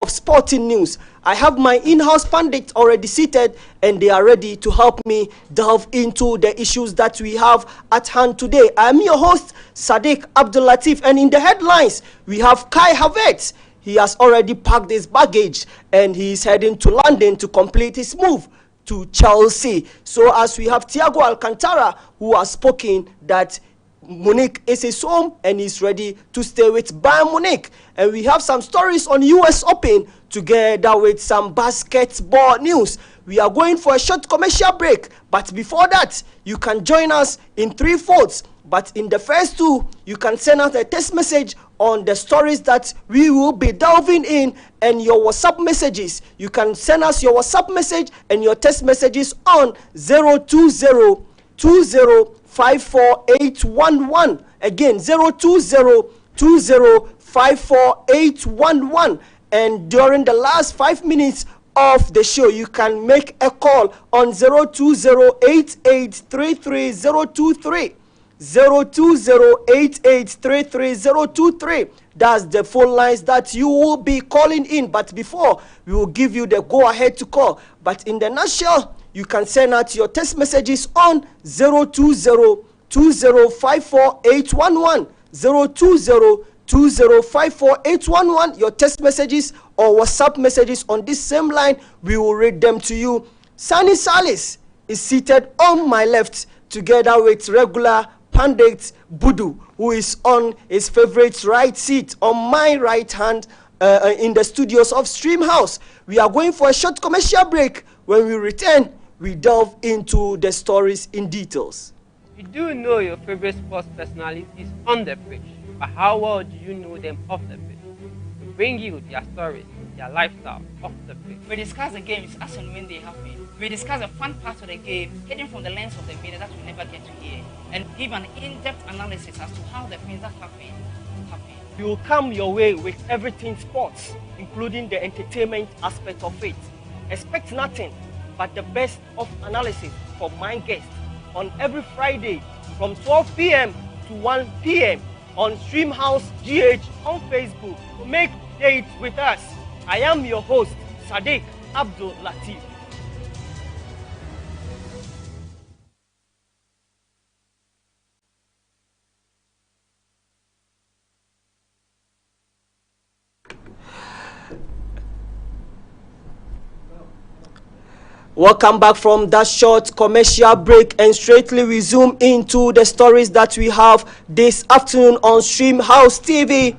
Of sporting news. I have my in-house pundits already seated and they are ready to help me delve into the issues that we have at hand today. I am your host, Sadiq Abdul Lateef, and in the headlines, we have Kai Havertz. He has already packed his baggage and he is heading to London to complete his move to Chelsea. So as we have Thiago Alcantara, who has spoken that Munich is his home and he's ready to stay with Bayern Munich. And we have some stories on US Open together with some basketball news. We are going for a short commercial break, but before that, you can join us in 3 folds. But in the first 2, you can send us a text message on the stories that we will be delving in and your WhatsApp messages. You can send us your WhatsApp message and your text messages on 020-2054-811. Again, 020-2054-811. And during the last 5 minutes of the show, you can make a call on 020-8833-023. 020-8833-023. That's the phone lines that you will be calling in. But before, we will give you the go-ahead to call. But in the nutshell, you can send out your text messages on 020-2054-811. 020-2054-811. Your text messages or WhatsApp messages on this same line, we will read them to you. Sunny Salis is seated on my left together with regular pundit Budu, who is on his favorite right seat on my right hand in the studios of Stream House. We are going for a short commercial break. When we return, we delve into the stories in details. You do know your favorite sports personalities on the pitch, but how well do you know them off the pitch? We bring you their stories, their lifestyle off the pitch. We discuss the games as and when they happen. We discuss the fun parts of the game hidden from the lens of the media that we never get to hear, and give an in-depth analysis as to how the things that happen. We will come your way with everything sports, including the entertainment aspect of it. Expect nothing but the best of analysis from my guests on every Friday from 12 p.m. to 1 p.m. on Streamhouse GH on Facebook. Make date with us. I am your host, Sadiq Abdul Lateef. Welcome back from that short commercial break, and straightly we zoom into the stories that we have this afternoon on Stream House TV.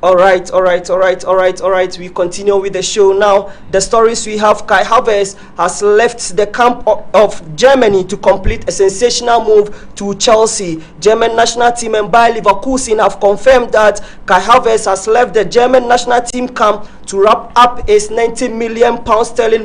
All right. We continue with the show now. The stories we have: Kai Havertz has left the camp of Germany to complete a sensational move to Chelsea. German national team and Bayer Leverkusen have confirmed that Kai Havertz has left the German national team camp to wrap up his £90 million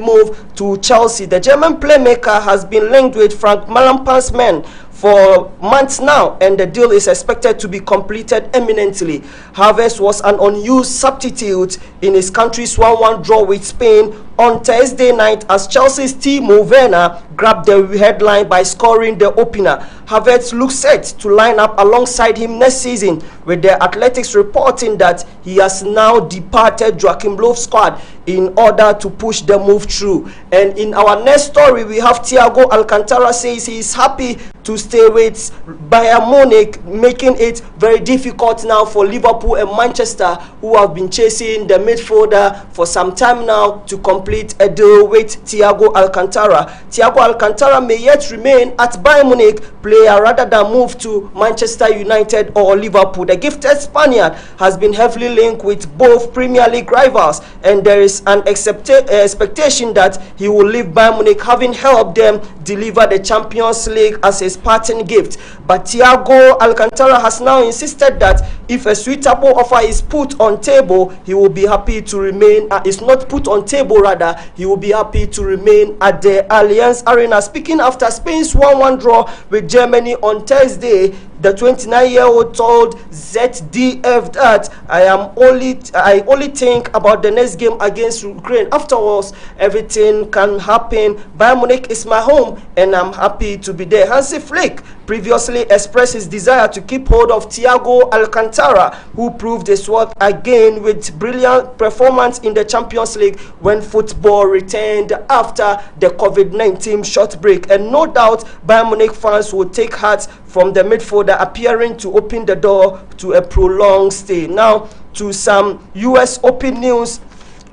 move to Chelsea. The German playmaker has been linked with Frank Lampard's men for months now, and the deal is expected to be completed imminently. Havertz was an unused substitute in his country's 1-1 draw with Spain on Thursday night as Chelsea's Timo Werner grabbed the headline by scoring the opener. Havertz looks set to line up alongside him next season, with the Athletics reporting that he has now departed Joachim Löw's squad in order to push the move through. And in our next story, we have Thiago Alcantara says he is happy to stay with Bayern Munich, making it very difficult now for Liverpool and Manchester, who have been chasing the midfielder for some time now, to complete a deal with Thiago Alcantara. Thiago Alcantara may yet remain at Bayern Munich player rather than move to Manchester United or Liverpool. The gifted Spaniard has been heavily linked with both Premier League rivals, and there is an expectation that he will leave Bayern Munich, having helped them deliver the Champions League as his parting gift. But Thiago Alcantara has now insisted that If a suitable offer is put on table, he will be happy to remain. It's not put on table, rather, he will be happy to remain at the Allianz Arena. Speaking after Spain's 1-1 draw with Germany on Thursday, the 29-year-old told ZDF that I only think about the next game against Ukraine. Afterwards, everything can happen. Bayern Munich is my home, and I'm happy to be there. Hansi Flick previously expressed his desire to keep hold of Thiago Alcantara, who proved his worth again with brilliant performance in the Champions League when football returned after the COVID-19 short break. And no doubt, Bayern Munich fans will take heart from the midfielder appearing to open the door to a prolonged stay. Now, to some US Open news.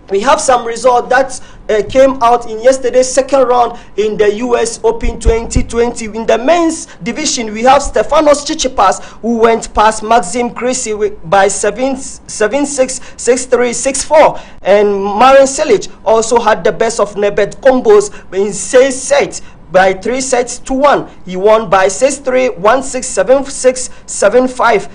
We have some result that came out in yesterday's second round in the US Open 2020. In the men's division, we have Stefanos Tsitsipas, who went past Maxim Cressy by 7-6, 6-3, 6-4. And Marin Cilic also had the best of Nebet combos in 6 sets by 3 sets to 1. He won by 6-3, 1-6, 7-6, 7-5.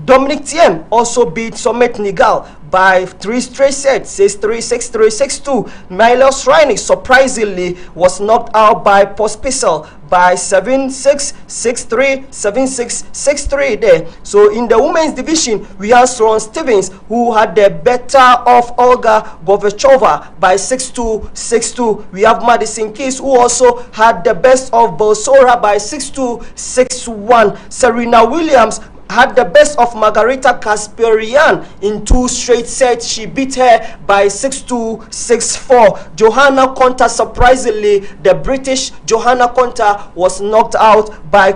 Dominic Thiem also beat Somet Nigal by 3 straight sets, 6-3, 6-3, 6-2. Milos Raonic surprisingly was knocked out by Pospisil by 7-6, 6-3, 7-6, 6-3 there. So in the women's division, we have Sloane Stevens, who had the better of Olga Govachova by 6-2, 6-2. We have Madison Keys, who also had the best of Bolsora by 6-2, 6-1. Serena Williams had the best of Margarita Kasperian in 2 straight sets. She beat her by 6-2, 6-4. Johanna Konta, surprisingly, the British Johanna Konta was knocked out by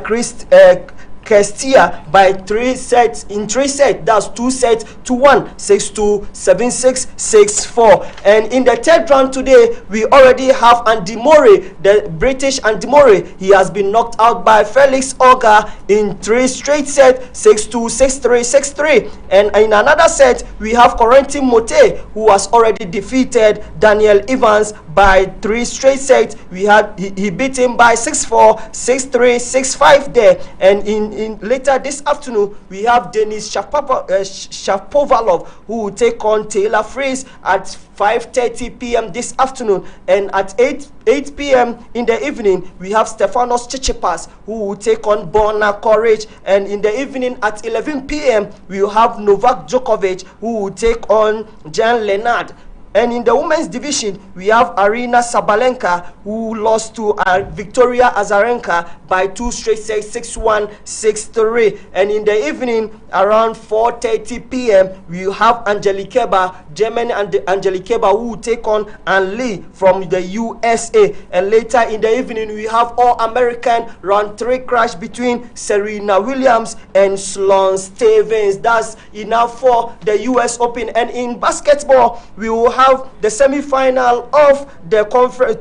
Castilla by 3 sets in 3 sets. That's 2 sets to 1, 6-2, 7-6, 6-4. And in the third round today, we already have Andy Murray, the British Andy Murray. He has been knocked out by Felix Auger in 3 straight sets, 6-2, 6-3, 6-3. And in another set, we have Corentin Moutet, who has already defeated Daniel Evans by 3 straight sets. He beat him by 6-4, 6-3, 6-5 there. And in later this afternoon, we have Denis Shapovalov, who will take on Taylor Fritz at 5:30 p.m. this afternoon. And at 8 p.m. in the evening, we have Stefanos Tsitsipas, who will take on Borna Coric. And in the evening at 11 p.m., we will have Novak Djokovic, who will take on Jan Lennard. And in the women's division, we have Arina Sabalenka, who lost to Victoria Azarenka by 2 straight sets, 6-1, 6-3. And in the evening, around 4:30 p.m., we have Angelique Kerber, German and Angelique Kerber, who will take on Ann Lee from the USA. And later in the evening, we have All-American round 3 crash between Serena Williams and Sloane Stevens. That's enough for the US Open. And in basketball, we will have the semi-final of the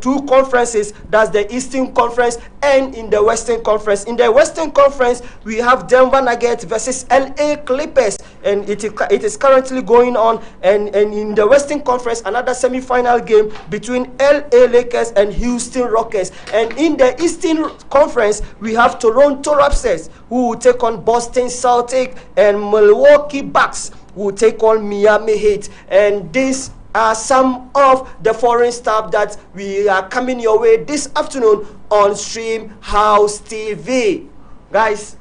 2 conferences. That's the Eastern Conference and in the Western Conference. In the Western Conference, we have Denver Nuggets versus LA Clippers, and it is currently going on. And in the Western Conference, another semi-final game between LA Lakers and Houston Rockets. And in the Eastern Conference, we have Toronto Raptors, who will take on Boston Celtics, and Milwaukee Bucks will take on Miami Heat. And these are some of the foreign stuff that we are coming your way this afternoon on Stream House TV. Guys,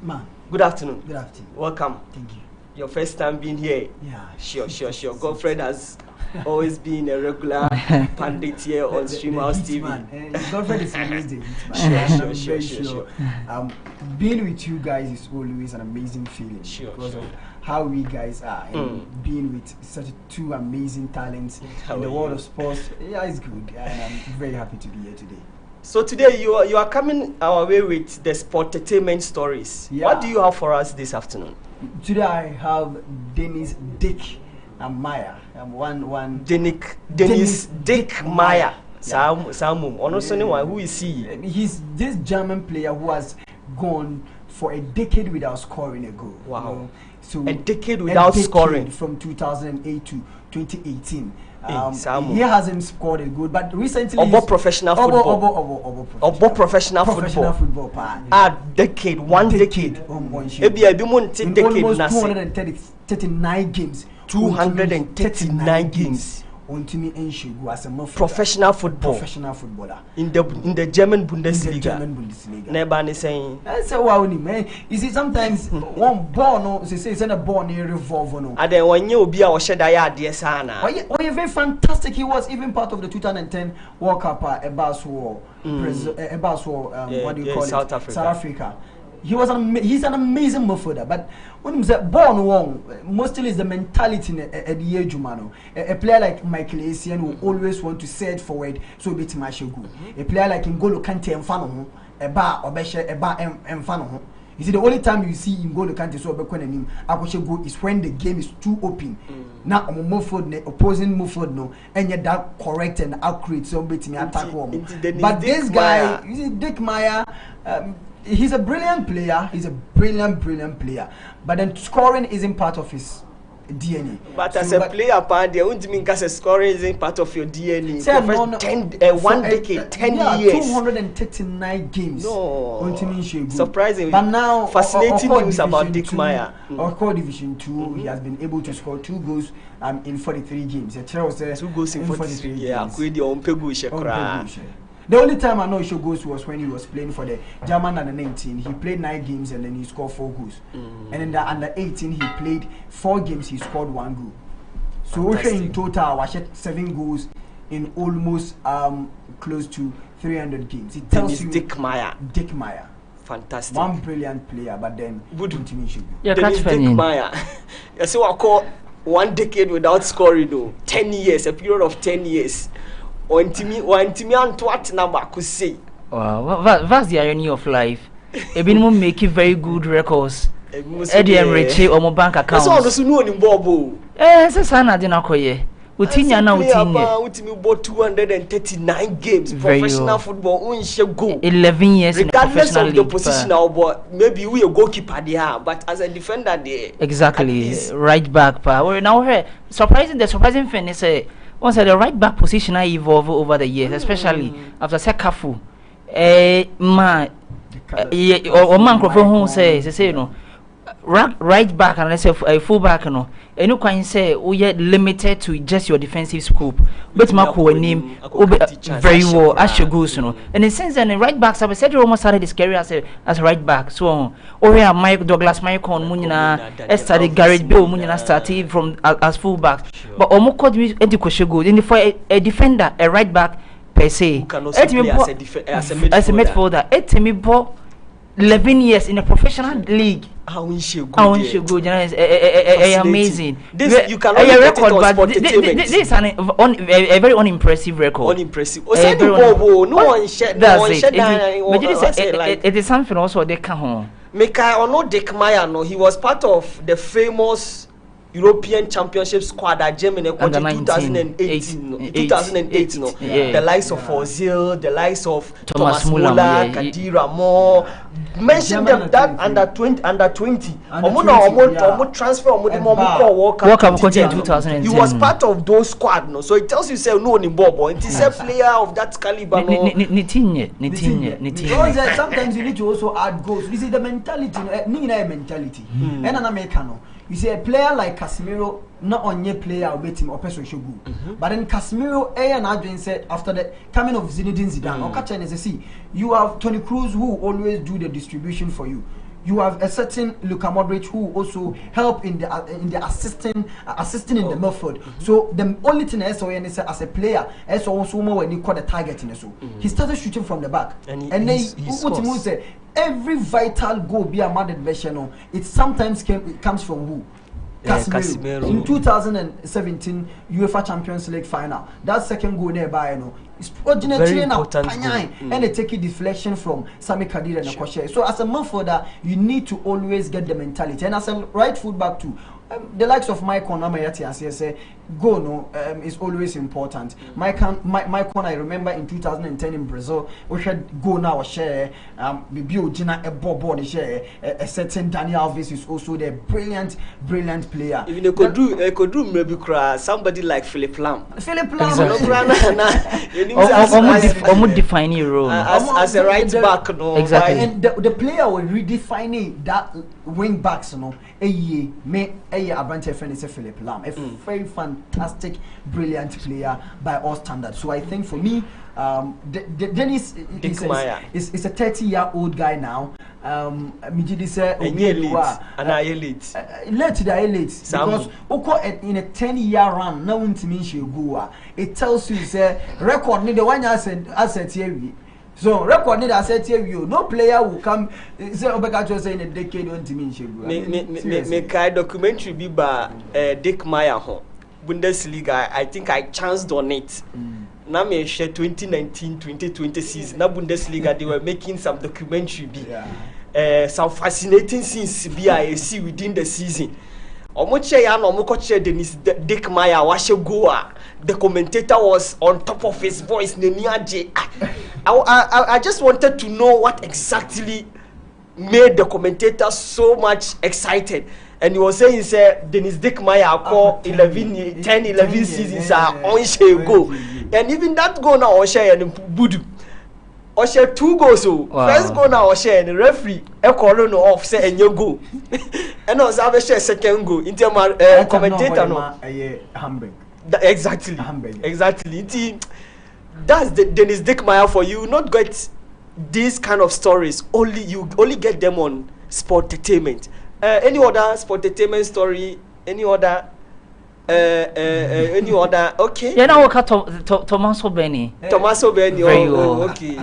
man, good afternoon. Good afternoon. Welcome. Thank you. Your first time being here. Yeah. Sure. Godfred has always been a regular pundit here on Stream House TV. Godfred is always the hit man. Sure. Being with you guys is always an amazing feeling because of how we guys are, and being with such 2 amazing talents in the world of sports. Yeah, it's good, and I'm very happy to be here today. So today you are coming our way with the sportainment stories. Yeah. What do you have for us this afternoon? Today I have Dennis Dick and Maya. Dennis Dick Maya. Who is he? He's this German player who has gone for a decade without scoring a goal. Wow. So a decade without scoring from 2008 to 2018. He hasn't scored a goal, but recently professional football. Professional football. Decade, one decade. Almost 239 games. 239 games. As a professional footballer in the German Bundesliga. Never saying. That's a wow, man. You see, sometimes one ball, no, they say it's a ball near revolve, no. And then when you be our Shedaya, dear Sana. Oh, yeah, very fantastic. He was even part of the 2010 World Cup what do you call it? South Africa. He's an amazing midfielder, but when he said born wrong, mostly is the mentality at the age, man. A player like Michael Essien will always want to set forward, so bit Mashogu. A player like N'Golo Kante and Fano, a bar or Besha, a bar and Fano. You see, the only time you see N'Golo Kante so him, Akoshago is when the game is too open. Now, opposing Muford, no, and yet that correct and accurate, so bit me attack home. But this guy, you see, Dick Meyer. He's a brilliant player. He's a brilliant player. But then scoring isn't part of his DNA. But as a player, they won't mean because scoring isn't part of your DNA. One decade, 10 years. 239 games. No. Surprising. But now, fascinating news about Dick Meyer. Of course, Division 2, he has been able to score 2 goals in 43 games. 2 goals in 43 games. Yeah, the only time I know he should goals was when he was playing for the German under 19. He played 9 games and then he scored 4 goals. And in the under 18, he played 4 games. He scored 1 goal. So in total, I had 7 goals in almost close to 300 games. It tells you Dick Meyer. Fantastic. One brilliant player, but then Dick Meyer. So I call 1 decade without scoring though. 10 years, a period of 10 years. Wow, that's the irony of life. Ebinum making very good records. Eddie Emreche or my bank account. That's all the Suno in Bobo. Sana did not call ye. Utinya now, Utimi bought 239 games. Professional football, 11 years regardless of the position now, but maybe we a goalkeeper there, but as a defender there. Exactly, right back. We're now here. The surprising thing is once the right back position I evolve over the years, especially after Sekafu. Man, or man who says, you know, right back and let's say a full back, you know, and you can say, oh, yeah, limited to just your defensive scope. But Marco name very well as you go, you know. And in sense, and the right backs, I said, you almost started his career as a right back. So, or yeah, Mike Douglas, Michael Munina, started Garrett Bill Munina started from as full back. But almost called me Edikoshogo. And for a defender, a right back per se, as a midfielder, 11 years in a professional league. Amazing. This you cannot get it on sport entertainment. This is a very unimpressive record. Unimpressive. No one shed. It is something also they can home. Meka or no Dick Meyer, no, he was part of the famous European Championship squad at Germany in 2008, no. The likes of Ozil, the likes of Thomas Muller, Kadira Moore. Mention them that under 20. Transfer World Cup in 2010. He was part of those squad, no. So it tells you say no in Bobo. It is a player of that caliber. Sometimes you need to also add goals. You see the mentality, and an Americano. You see a player like Casemiro, not only player or bet him or person should go. But then Casemiro, and Adrian said after the coming of Zinedine Zidane, or catch and see, you have Toni Kroos who always do the distribution for you. You have a certain Luka Modric who also help in the assisting in the midfield. So the only thing I saw as a player, I saw also more when he caught a target in so. He started shooting from the back, and then he said every vital goal be a mad version. It sometimes comes from who? Casemiro. In 2017 UEFA Champions League final, that second goal nearby, it's very important and they take a deflection from Sami Khedira and Akoshe. So as a midfielder, you need to always get the mentality, and as a right fullback too. The likes of Mike Onamayati, as I say, goal no is always important. My con I remember in 2010 in Brazil we had goal now share maybe Ojina a board share a certain Daniel Alves is also the brilliant player. Even they could do maybe cry somebody like Philip Lam. Almost defining role as a right back, no. Exactly. And the player will redefining that wing backs, you know. Abante friend is a Philip Lam, a very fantastic, brilliant player by all standards. So I think for me, Dennis is a 30-year-old guy now. Late because in a 10-year run, no one to me go. It tells you say record me the one I said here. So record need I said you no player will come say Obeka say in a decade when Timin Shegu. Me kai documentary be by Dick Meyer Bundesliga. I think I chanced on it. Now me share 2019-2020 season. Now Bundesliga they were making some documentary be some fascinating scenes be I see within the season. Omoche ya no omokoche Dennis Dick Meyer washe goa. The commentator was on top of his voice. I just wanted to know what exactly made the commentator so much excited. And he was saying, Dennis Dick Meyer call 10, 11 seasons on share go. And even that goal now on share and Budu. Or share 2 goals. So first goal now on share and the referee call no off say and you go. And also have a share second goal. In terms commentator no. Exactly. That's the Dennis Dick Meyer for you. Not get these kind of stories. You only get them on sport entertainment. Any other sport entertainment story? Any other? Okay. Yeah, now we cut Tommaso Beni. Okay.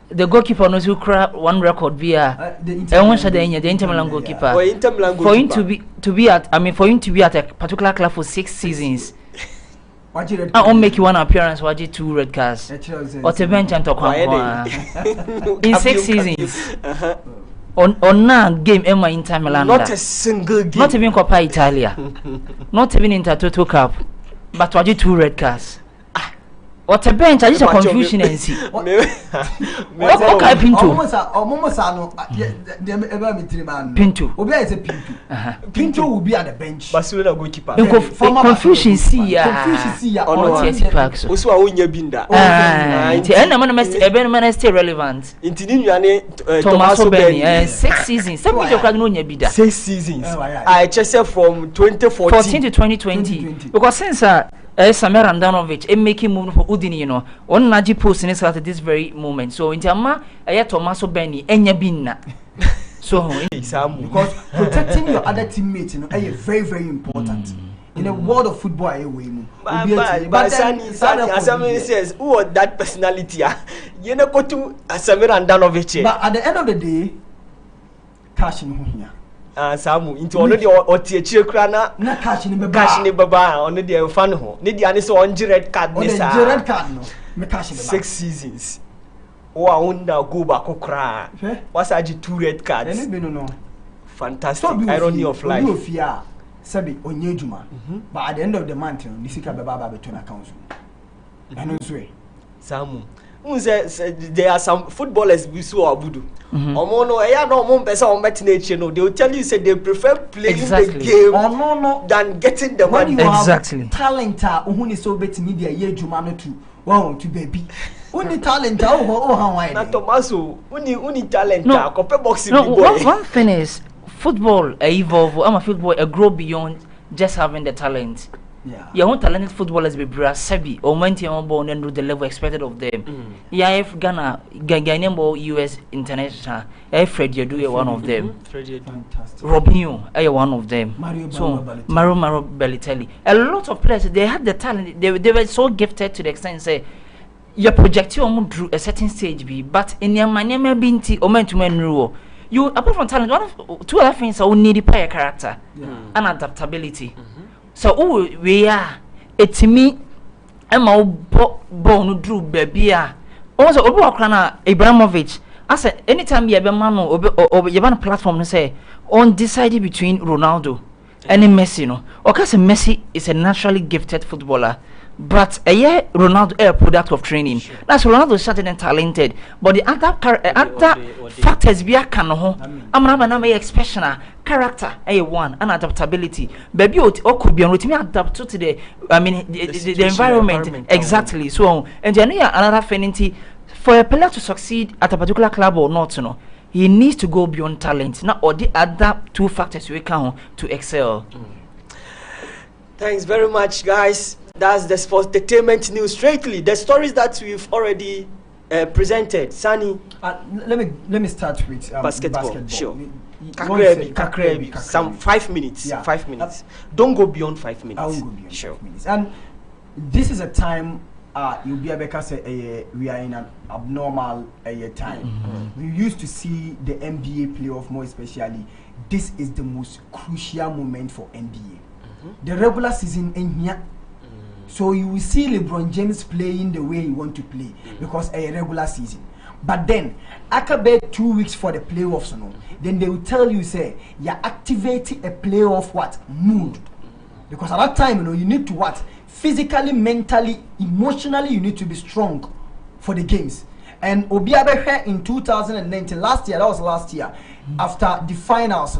The goalkeeper knows who cracked one record via the Inter Milan goalkeeper. For him to be at a particular club for 6 seasons. I won't make you one appearance. Watch 2 red cards. Or to bench and talk in 6 seasons. On now game Emma Inter Milan. Not a single game. Not even Coppa Italia. Not even Intertoto Cup. But watch 2 red cards. What a bench, I just a confusion and see. What okay, Pinto? Pinto. Pinto will be at the bench. Barcelona goalkeeper. Confusion see ya. Confusion park. Also, I won't be there. Man still relevant. Tommaso Beni. 6 seasons. 6 seasons. I just said from 2014 to 2020. Because since Samir Andanovic making move for Udini, you know, on Naji post in at this very moment. So in Tama, Tommaso Beni, Enya Binna. So because protecting your other teammates, you know, is very, very important. In the world of football, but Sani says, who was that personality? You know, go to Samir Andanovic. But at the end of the day, cash in here. Samu into already or teacher crana na cash ni baba on the fan ho need the so on red card ni sa red card no me cash ni 6 seasons o awunda go back okra what's aji 2 red cards no fantastic irony of life you fear sabi onye juma but at the end of the month ni sika baba be turn account eno so Samu there are some footballers we saw Abudu. They will tell you say they prefer playing the game than getting the money. Exactly. Talent is so better media ye jumano too. Wow, to baby. Only talent how Tommaso, only talent boxing. No, one thing is football evolve. I'm a football grow beyond just having the talent. Yeah. Your own talented footballers be Brasabi or maintain born and do the level expected of them. Yeah, if Ghana, Ghanaian or US international, Fred, you do one of them. Fantastic. Robinho, one of them. Mario Balotelli. A lot of players, they had the talent. They were so gifted to the extent say your projecting drew a certain stage be, but in your money maybe or meant to man rule. You apart from talent, 2 other things are need a character and adaptability. So we are me Emma bone drew baby. Also Obuakrana Abramovich. I said anytime you have a man or you have a platform to say undecided between Ronaldo Any Messi no. Okay, so Messi is a naturally gifted footballer. But Ronaldo a product of training. Sure. That's Ronaldo is certain and talented. But the other factors be a can ho. I'm expression character one and adaptability. Baby or could be on with me adapt to the the environment. Exactly. So and then another finity for a player to succeed at a particular club or not, he needs to go beyond talent. Now or the other two factors we can to excel. Thanks very much, guys. That's the sports entertainment news straightly. The stories that we've already presented. Sunny, let me start with basketball. Sure. Kakrebi. Some 5 minutes. Yeah. 5 minutes. Don't go beyond 5 minutes. I won't go beyond 5 minutes. And this is a time you'll be able to say we are in an abnormal time. We used to see the NBA playoff more especially. This is the most crucial moment for NBA. The regular season in here. So you will see LeBron James playing the way he want to play because a regular season. But then, after 2 weeks for the playoffs, then they will tell you, say, you're activating a playoff mood. Because at that time, you need to physically, mentally, emotionally, you need to be strong for the games. And Obiabe in 2019, last year, after the finals,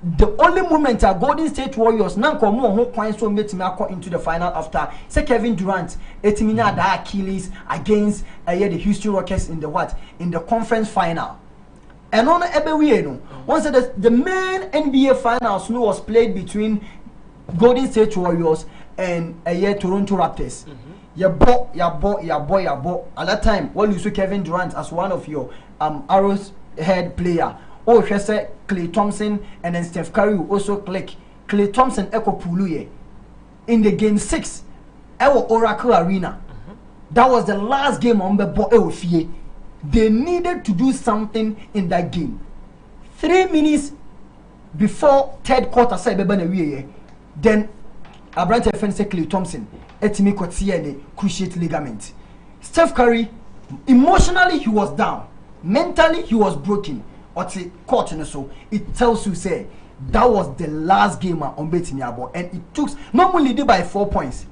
the only moment our Golden State Warriors now come into the final after say Kevin Durant etimina the Achilles against the Houston Rockets in the conference final. And on once the main NBA finals was played between Golden State Warriors and Toronto Raptors. Your boy. At that time, when you saw Kevin Durant as one of your arrows head player. Oh, she said Clay Thompson and then Steph Curry will also click. Clay Thompson echo Puluye in the game 6 our Oracle Arena. That was the last game on the ball. They needed to do something in that game. 3 minutes before third quarter, then Abrante Fen said Clay Thompson etimi kotiene cruciate ligament. Steph Curry emotionally he was down, mentally he was broken. Or court so it tells you say that was the last game on Betiniabo and it took normally did by 4 points.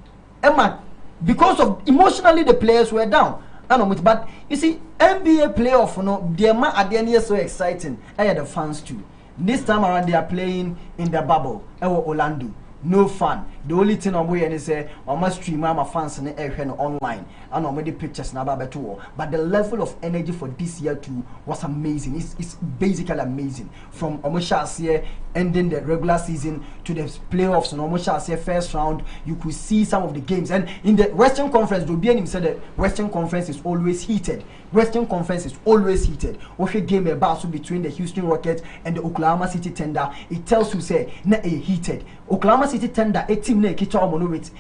Emma, because of emotionally the players were down. But you see, NBA playoff the amount at the end is so exciting. I had the fans too. This time around they are playing in the bubble. Orlando. No fun. The only thing I'm going to say, I must stream my fans online and I'm the pictures now better. But the level of energy for this year too was amazing. It's basically amazing. From almost year ending the regular season to the playoffs and almost first round, you could see some of the games. And in the Western Conference, Rubianim said that Western Conference is always heated. Western Conference is always heated. What a game about between the Houston Rockets and the Oklahoma City Thunder. It tells you say na a heated. Oklahoma City Thunder a team na kitchen with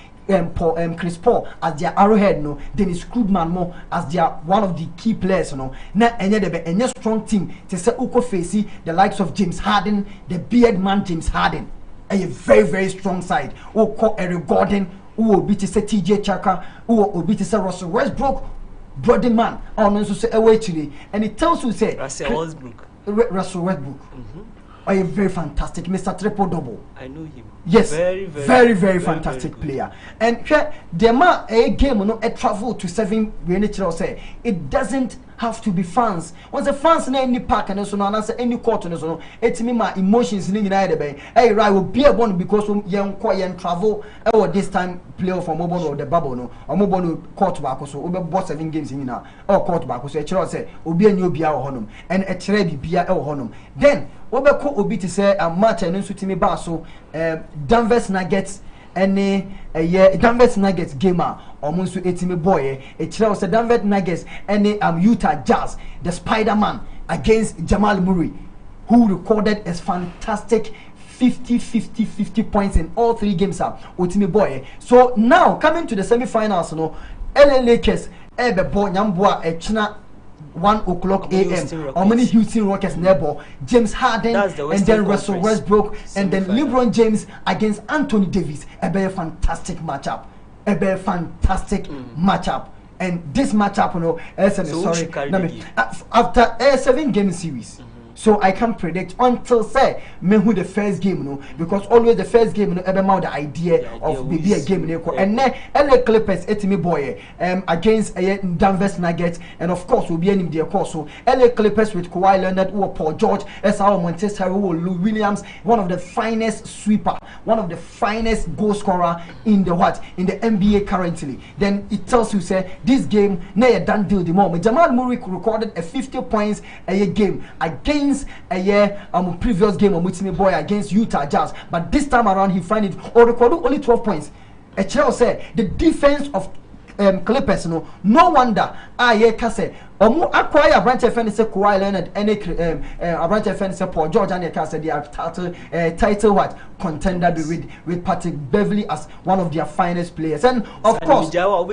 Chris Paul as their arrowhead Dennis Krugman as their one of the key players na any strong team to say uko face the likes of James Harden, the beard man James Harden. A very very strong side. Who call Eric Gordon, who will be to say TJ Chaka, who will be to say Russell Westbrook. Brother man, also say away today, and it tells you say Russell Westbrook. A very fantastic Mr. Triple Double. I know him. Yes, very fantastic player. And the man a game a travel to 7 we say it doesn't have to be fans. Once the fans in any park and so on answer any court and so on, it's me my emotions in the hey right will be a one because young quiet travel or this time play for mobile or the bubble or mobile court back so over 7 games in now or court back so say obi a new bia honum and a trebi bia honum. Then Obeko obi to say a match and so timi ba so Denver Nuggets any Denver Nuggets gamer almost to 80 boy a child was Denver Nuggets any Utah Jazz the Spider-Man against Jamal Murray who recorded as fantastic 50 points in all 3 games Otimi boy. So now coming to the semi-finals LA Lakers ebe boy nyamboa e china 1 o'clock a.m. How many Houston Rockets neighbor and then Russell Westbrook and then LeBron James against Anthony Davis. A very fantastic matchup. And this matchup, after a 7-game series. So I can't predict until say me who the first game, because always the first game, ever mount the idea of maybe a game, and then LA Clippers etimi boy against Denver Nuggets, and of course will be in the course. So LA Clippers with Kawhi Leonard or Paul George, as our Manchester Lou Williams, one of the finest sweeper, one of the finest goal scorer in the NBA currently. Then it tells you say this game na done deal the moment. Jamal Murray recorded a 50 points a game against a previous game of Mutimi Boy against Utah Jazz, but this time around he find it or recorded only 12 points. A child said the defense of Clippers no wonder kase omu acquire branch FN say Kawhi Leonard and a branch FN say Paul George and kase they are title what contender with Patrick Beverly as one of their finest players, and of course Manuel one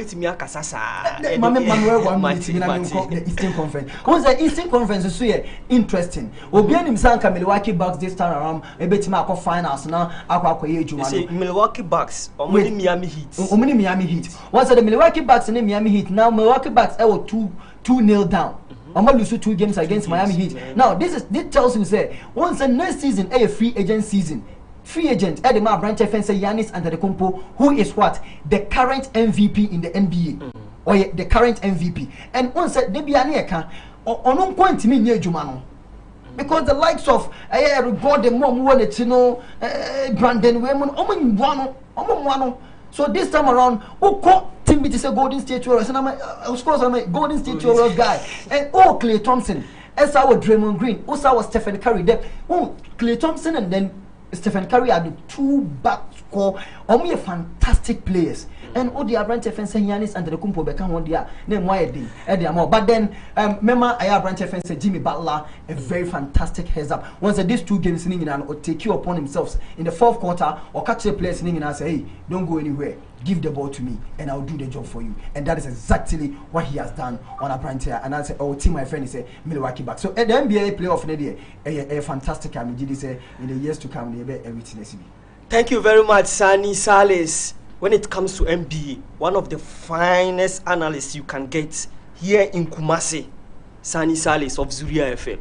minute in the Eastern Conference. Once the Eastern Conference is so interesting. Obianim Sanka Milwaukee Bucks this time around a bit more finals now akwa Milwaukee Bucks or Miami Heat. Miami Heat. Once the Milwaukee Bucks and Miami Heat, now Milwaukee Bucks were 2-0 down. I'm going to lose 2 games against Miami Heat. Now this tells you say once the next season a free agent season. Free agent Edema Branch FN say Giannis Antetokounmpo, who is what the current MVP in the NBA, or the current MVP. And once said Debianiaka on point me near Jumano. Because the likes of regard the mom Brandon Women, so this time around, Tim is a Golden State Warriors, and of course I'm a Golden State Warriors guy. And Klay Thompson, as our Draymond Green, also our Stephen Curry. Klay Thompson and then Stephen Curry are the 2 back score. Only fantastic players. And all the branch FN say Giannis and the Kumpo become one dia name why more. But then remember I branch FN say Jimmy Butler, a very fantastic heads up. Once these 2 games singing and or take you upon themselves in the 4th quarter or catch the players singing and say, hey, don't go anywhere. Give the ball to me and I'll do the job for you. And that is exactly what he has done on a branch here. And I say, oh, team, my friend, is a Milwaukee Bucks. So at the NBA playoff a fantastic say in the years to come, they everything. Thank you very much, Sani Salis. When it comes to NBA, one of the finest analysts you can get here in Kumasi, Sani Salis of Zuria FM.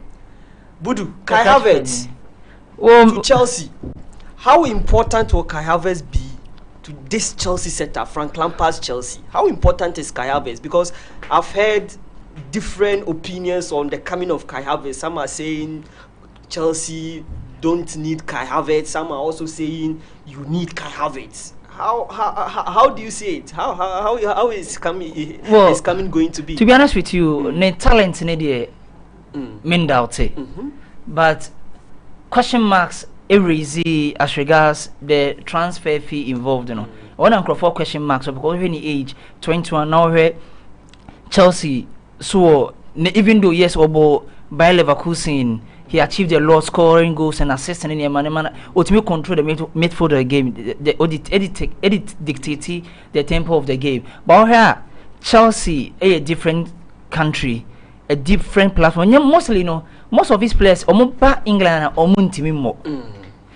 Budu, Kai Havertz to Chelsea. How important will Kai Havertz be to this Chelsea setup, Frank Lampard's Chelsea? How important is Kai Havertz? Because I've heard different opinions on the coming of Kai Havertz. Some are saying Chelsea don't need Kai Havertz. Some are also saying you need Kai Havertz. How do you see it? How is coming going to be? To be honest with you, the talent in the men doubt it, but question marks easy as regards the transfer fee involved. One uncle for question marks because when the age 21 now where Chelsea so even though yes Obo by Leverkusen. He achieved a lot, scoring goals and assisting in the man. Ultimately control the midfield of the game. The dictate the tempo of the game. But here, Chelsea, a different country, a different platform. Mostly, most of his players, back England or Muntimimo.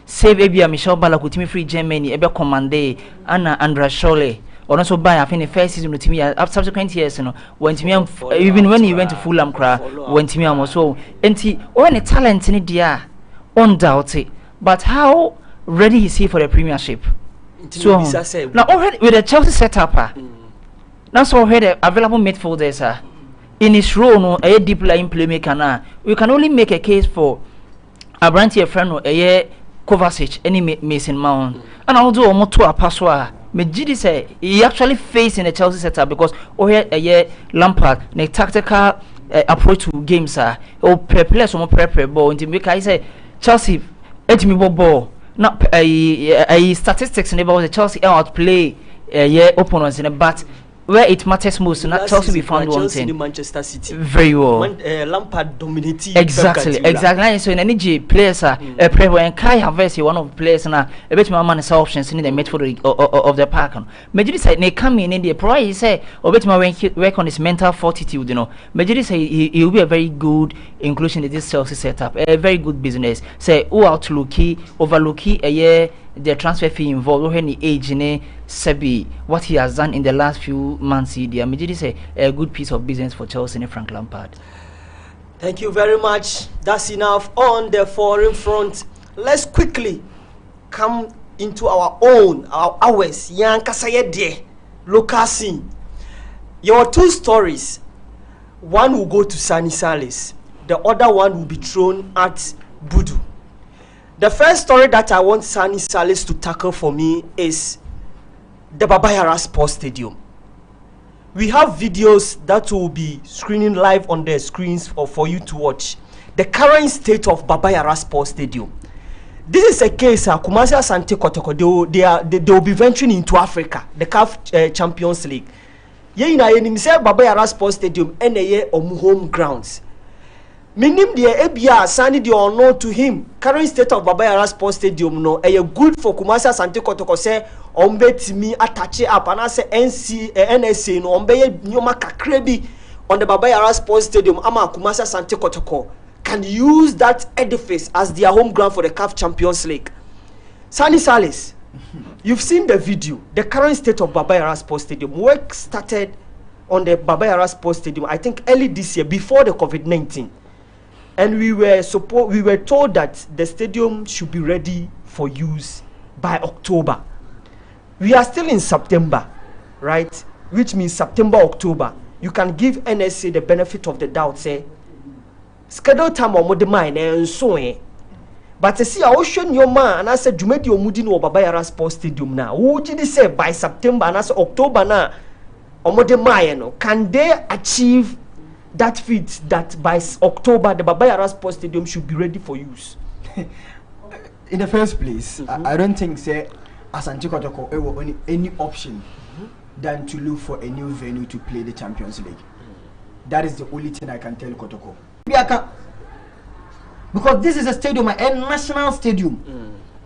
Save Ebia Michel Balakutimi free Germany, Ebia Commande, Anna Andra Scholle. Or also by I think the first season with me subsequent years, when even when he went to Fulham, when to me also, and he when a talent in it, undoubted. But how ready is he for the Premiership? So now already with the Chelsea setup, now so already available midfielders in his role, a deep line playmaker now. We can only make a case for a branch of friend, a Kovacic, any Mason Mount, and although almost to a password. Mejidi say he actually faced in the Chelsea setup because Lampard the tactical approach to games prepare some prepare ball until make I say Chelsea edge ball now statistics in about the Chelsea outplay opponents in a but where it matters most, not Chelsea we found one thing. Manchester City. Very well. Lampard dominated. Exactly. So in any players and Kai Havertz one of the players now a bit more money options in the midfield of the park. Majority say they come in India. Probably he say a bit more work on his mental fortitude. Majority say he will be a very good inclusion in this Chelsea setup. A very good business. Say overlooky a year. The transfer fee involved when he age in Sebi, what he has done in the last few months, the immediately say a good piece of business for Chelsea and Frank Lampard. Thank you very much. That's enough on the foreign front. Let's quickly come into our ours. Yankasaya de local scene. Your two stories. One will go to Sani Salis. The other one will be thrown at Budu. The first story that I want Sani Salis to tackle for me is the Babayara Sports Stadium. We have videos that will be screening live on the screens for you to watch. The current state of Babayara Sports Stadium. This is a case Kumasi Asante Kotoko. They will be venturing into Africa, the CAF Champions League. Ye ina ye nimse Babayara Sports Stadium ene home grounds. Minim de ebia Sani de ono to him. Current state of Babayara Sports Stadium no good for Kumasi Asante Kotoko say ombetimi attach up and I say NSA no ombeye nyoma kakrebi on the Babayara Sports Stadium ama Kumasi Asante Kotoko can use that edifice as their home ground for the CAF Champions League. Sani Salis, you've seen the video. The current state of Babayara Sports Stadium. Work started on the Babayara Sports Stadium, I think early this year, before the COVID-19. And we were told that the stadium should be ready for use by October. We are still in September, right? Which means September, October. You can give NSA the benefit of the doubt, say, schedule time on the mine and so on. But to see, I will show your man, and I said, you made your moody no Babayara Sports Stadium now. What did they say by September and I said October now? Can they achieve that feat that by October the Babayara Sports Stadium should be ready for use? In the first place, I don't think say Asante Kotoko only any option than to look for a new venue to play the Champions League. That is the only thing I can tell Kotoko. Because this is a stadium, a national stadium.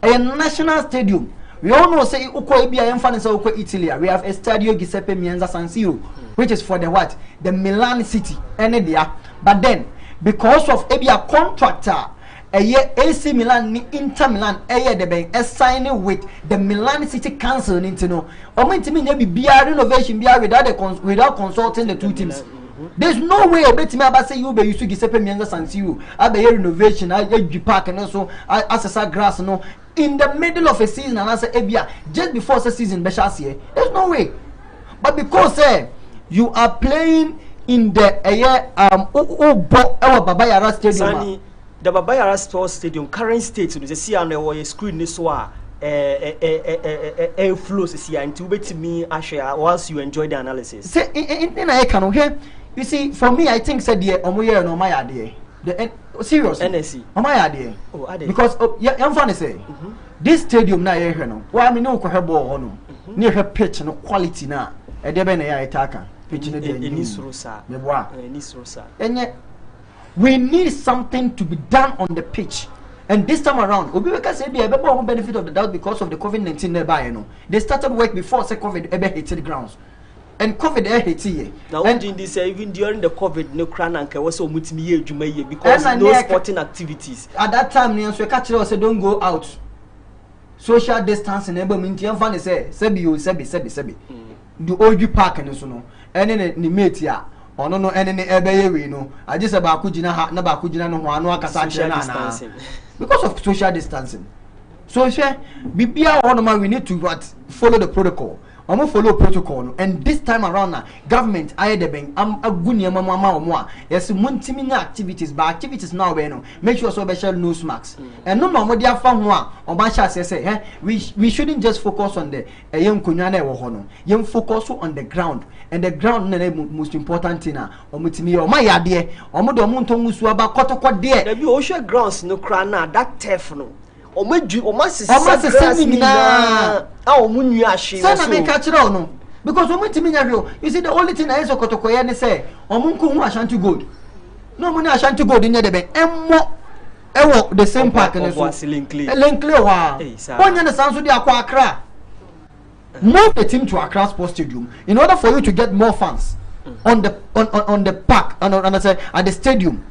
A national stadium. We all know say uko Ibia Emfanis uko Italy. We have a Stadio Giuseppe Meazza San Siro, which is for the what? The Milan City. But then, because of Ibia contractor, a year AC Milan ni Inter Milan the bank signing with the Milan City Council into no. Be renovation without consulting the two teams. There's no way of betting me say you be used to Giuseppe Meazza San Siro. I be renovation, I park and also as a grass no. In the middle of a season and I say Ebia just before the season Beshasiye, there's no way. But because you are playing in the Babayara Stadium. Sani, the Babayara Sports Stadium current state you see on the screen this air flows here and to bet me Asha whilst you enjoy the analysis. Say in I can hear. You see, for me I think said the Omoye no my idea. The serious NSC. My idea. Oh, ade. Because I'm funny say this stadium na here no. Why me no ko hebo no. Near her pitch no quality na. E de be na ya itaka. Pitch no dey. We need something to be done on the pitch. And this time around, Obi Weka say be a benefit of the doubt because of the COVID-19 nearby, you know. They started work before COVID ever hit the grounds. And COVID hit here. Now, and this even during the COVID, no crown and was so much me because no sporting activities. At that time, so catch us say don't go out. Social distancing, able maintain fun say, sebi. The OG park and so no. And then the mate ya. Or no, any ebe no. I just about kujina na ba kujina no one social distancing. Because of social distancing. So Bibia or we need to follow the protocol. I'm gonna follow protocol, and this time around now, government I the bank I'm a good mama yes activities, but activities now make sure so special nose marks. And no more dia fam one on Basha say we shouldn't just focus on the young kunyana wohono. Young focus on the ground. And the ground most important thing or mutimi or my idea or modomunto musu about kotoko there. There be ocean grounds no crana that turf no. Because you see the only thing I say Ashanti Gold. No money Ashanti Gold in the bank. The same park and move the team to Accra Sports Stadium in order for you to get more fans on the park and at the stadium.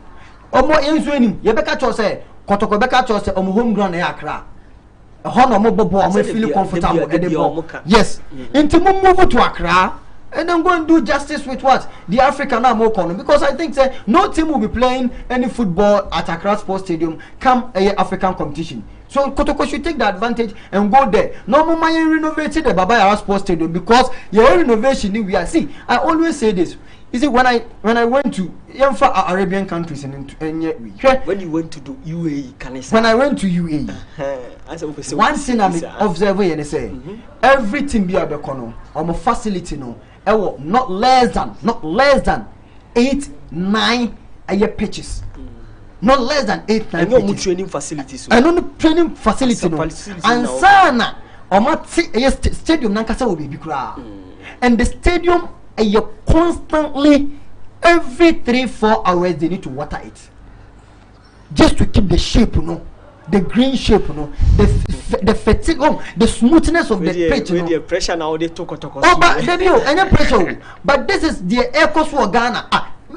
Kotoko beka chose home ground Accra. Hono mo bobo mo feel comfortable at the ball. Yes. Into move to Accra and then go and do justice with what the African are more common, because I think that no team will be playing any football at Accra Sports Stadium come a African competition. So Kotoko should take the advantage and go there. No more money renovated the Baba Yara Sports Stadium, because your renovation we are. See, I always say this. You see, when I went to Arabian countries and when you went to do UAE, can I say? When I went to UAE, one thing I'm observing and say everything be able to a facility no, not less than 8-9 pitches. Not less than 8-9 pitches. Training facilities. I know training facility no. And sana stadium nankasa will be bikura. And the stadium you constantly every 3-4 hours they need to water it just to keep the shape, the green shape, the fatigue, the smoothness of the pitch. With the pressure now they talk. Oh, but any pressure. But this is the air course for Ghana.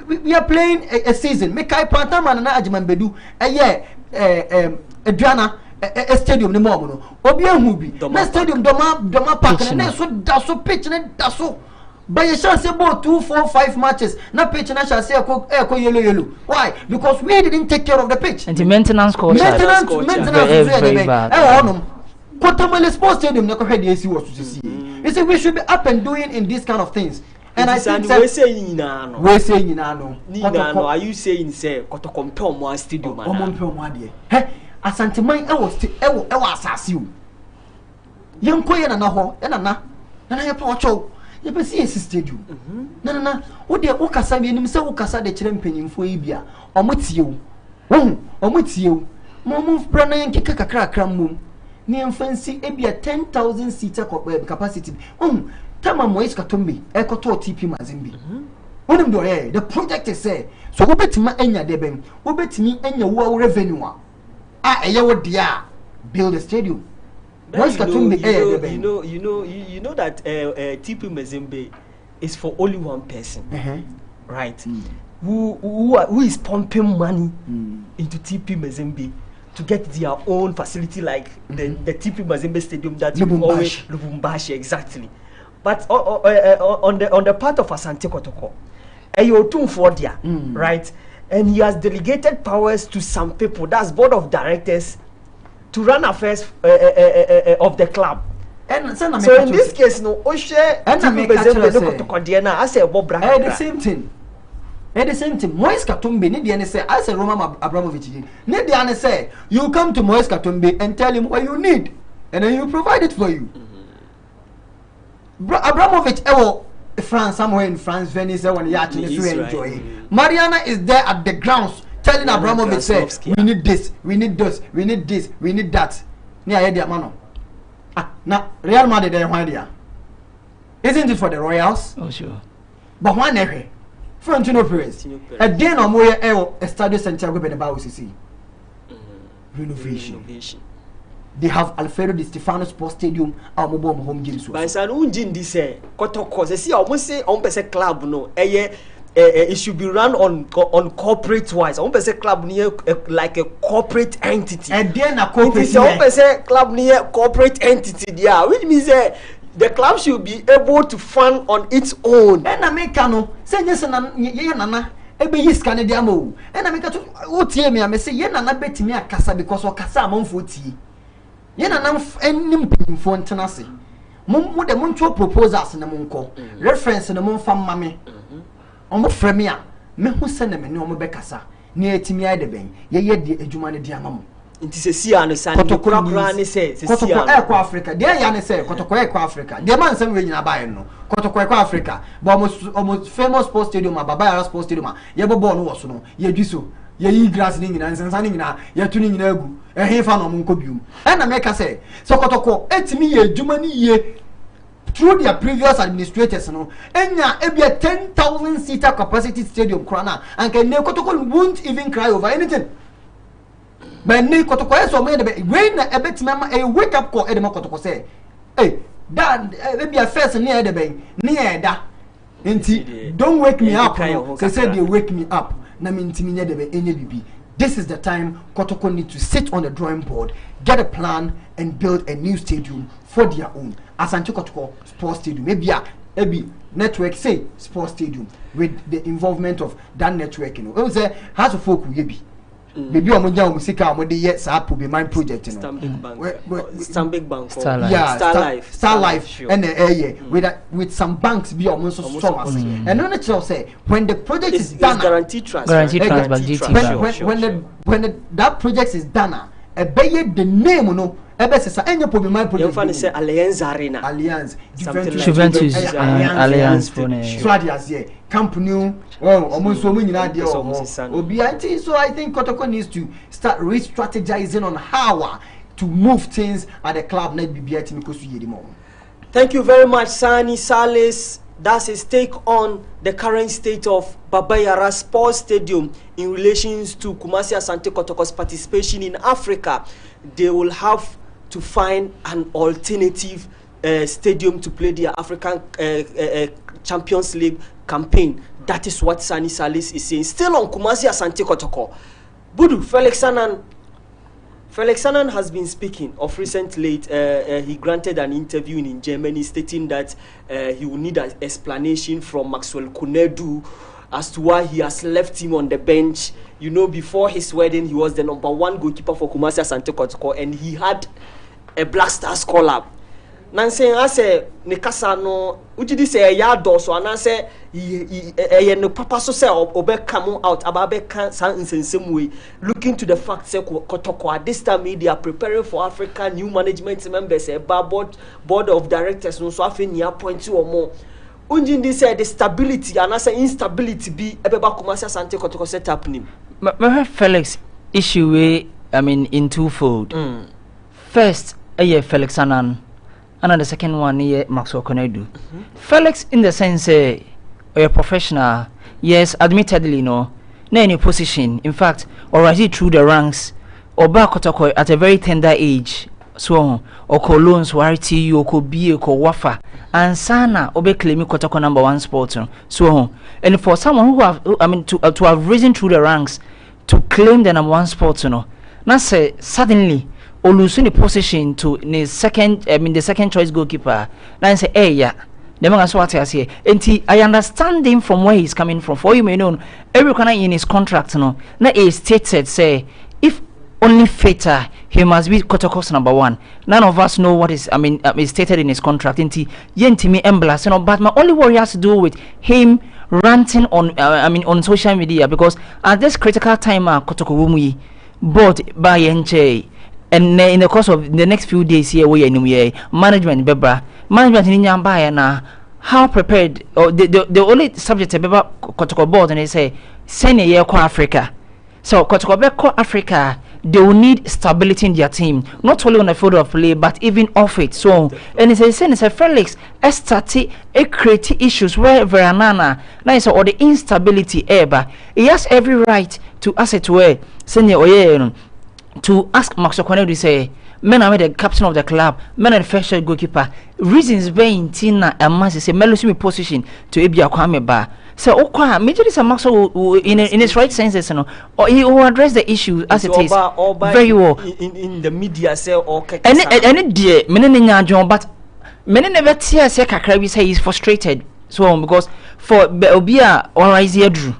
We are playing a season. Make I Pantaman and Ajman Bedu a year a Drana. A stadium the moment. Obia Mubi. The stadium Doma Park and then so pitch and that's so. But you shall say about 2, 4, 5 matches. Now pitch and I shall say yellow. Why? Because we didn't take care of the pitch. And the maintenance coach. Maintenance is very bad. Kotamale Sports Stadium never had the AC was to see. You see, we should be up and doing in these kind of things. And I think we're saying we're saying Nano. Are you saying say Kotokompe Mo Stadium? Hey, Asantemai I was you. Young Koyan and Naho, and I approach. You can see a stadium. No. What the Okasa be himself Okasa the champion for Ibia. Or with you. Or with you. Momov Brana and Kika Cram. Near fancy Ebia 10,000 seater capacity. Tama Mois Katumbi, Ekoto TP Mazimbi. One of the project is say, so we bet me enya debem, we bet me enya war revenue. A year dear build a stadium. You know that TP Mazembe is for only one person, right? Who is pumping money into TP Mazembe to get their own facility like the TP Mazembe Stadium that Lubumbashi, exactly. But on the part of Asante Kotoko, right? And he has delegated powers to some people, that's board of directors, to run affairs of the club. And so in this case, no, Oshe and the same thing. At the same time, Moise Katumbi, Nidiane say, I say Roman Abramovich, Nidiane say, you come to Moise Katumbi and tell him what you need, and then you provide it for you. Abramovich, France, somewhere in France, Venice, when you actually enjoy. Mariana is there at the grounds. Telling Abramovich say, we need this, we need this, we need this, we need that. Near idea, mano. Now, Real Madrid, isn't it for the Royals? Oh, sure. But one area, Florentino Perez. At the end of Moya, Estadio Santiago Bernabeu, CC. Renovation. They have Alfredo Di Stefano Sports Stadium, our mobile home games. But I don't this Kotoko. They see, I almost say, on a club, no, it should be run on corporate wise. I want to say club near like a corporate entity. And then a corporate club near corporate entity. Yeah, which means the club should be able to fund on its own. And Americano say yes and nana. Ebe yes Canada mo. And America to otie me. I say ye nana bet me a kasa because o kasa amon foti. Ye nana enim pinfo ntenase. Mo de mo ntwo proposals na mo nko. Reference na mo fam mame. Omo fremia me hu se na me ne omo bekasa na etimi ai de ben ye de adwuma ne de amamo nti se si anu san kotokora ne se si anu kwa Africa de ya ne se kotokora kwa Africa de man sam we nyina bae no kotokora kwa Africa but almost famous sports stadium Baba Yara Sports Stadium ye bobo no wo so no ye dwiso ye yi grass ni nyina nsansan ni nyina ye tu ni nyina agu hefa no mo nko bium e na me ka se so kotoko etimi ye adwuma ni ye through their previous administrators, no, and a 10,000 seater capacity stadium, Krana, and can Kotoko won't even cry over anything. But Kotoko so made when a bit mama a wake up call Edema Kotoko say, hey, that maybe a first near the bank, near that. Don't wake me up. They said they wake me up. This is the time Kotoko need to sit on the drawing board, get a plan, and build a new stadium for their own. Asante Kotoko Sports Stadium. Maybe network say sports stadium with the involvement of that network, you know. It say has to folk we be. Maybe omoja musika omode ye sa po be mind project, you know. Stanbic Bank. Star Life sure. And with some banks be almost so strong. And no natural say when the project is done, guaranteed transfer. When that project is done, the name no. Say Alliance Arena. Alliance. Juventus Alliance for company. Almost so many ideas. So I think Kotoko needs to start re-strategizing on how to move things at the club. Not be because we the moment. Thank you very much, Sani Salis. That's his take on the current state of Baba Yara Sports Stadium in relation to Kumasi Asante Kotoko's participation in Africa. They will have to find an alternative stadium to play their African Champions League campaign. That is what Sani Salis is saying. Still on Kumasi Asante Kotoko. Budu, Felix Sanan has been speaking of recent late. He granted an interview in Germany stating that he will need an explanation from Maxwell Kunedu as to why he has left him on the bench. You know, before his wedding, he was the #1 goalkeeper for Kumasi Asante Kotoko, and he had a Black Stars call-up. Nansen ase ne kasa no ujidi say ya do so anase ye no papa so say obe come out ababe kan san insensem way looking to the fact say Kotoko at this time they are preparing for Africa new management members board of directors no so afi ni appoint or more unjindi say the stability anase instability be ebeba Kumasi Asante Kotoko set up nim Felix issue I mean in twofold. First Felix Anan, and the second one here Maxwell Konedu. Felix in the sense a professional, yes, admittedly no any position, in fact already through the ranks or back Kotoko at a very tender age, so or loans warranty or ko be or wafa and sana obe claim Kotoko #1 sport so and for someone who have to have risen through the ranks to claim the #1 sport now say suddenly or losing the position to the second choice goalkeeper. Now say, hey, yeah, the man what I say. And I understand him from where he's coming from. For you may know, every corner in his contract, now he stated say, if only fatal, he must be Kotoko's #1. None of us know what is is stated in his contract. Yenti me emblas, but my only worry has to do with him ranting on social media because at this critical time, Kotoko Wumi bought by NJ. And in the course of the next few days here, we are management in Nyamba how prepared or the only subject about Kotoko board and they say send a year to Africa. So Kotoko Africa, they will need stability in their team, not only on the field of play but even off it. So and it's a Felix create issues where Veranana nice or the instability ever. He has every right to asset where send a to ask Max Okonedu to say, men are the captain of the club, men are the first choice goalkeeper. Reasons being Tina and Masi say Melusimi position to Ebia Kwame Ba. So Okwa majorly some Max in his right senses, or he will address the issue as it is very well. In the media say okay. And dear Menina John, but many never tear say Kakrabi say he's frustrated. So because for Obia or Isaiah Drew.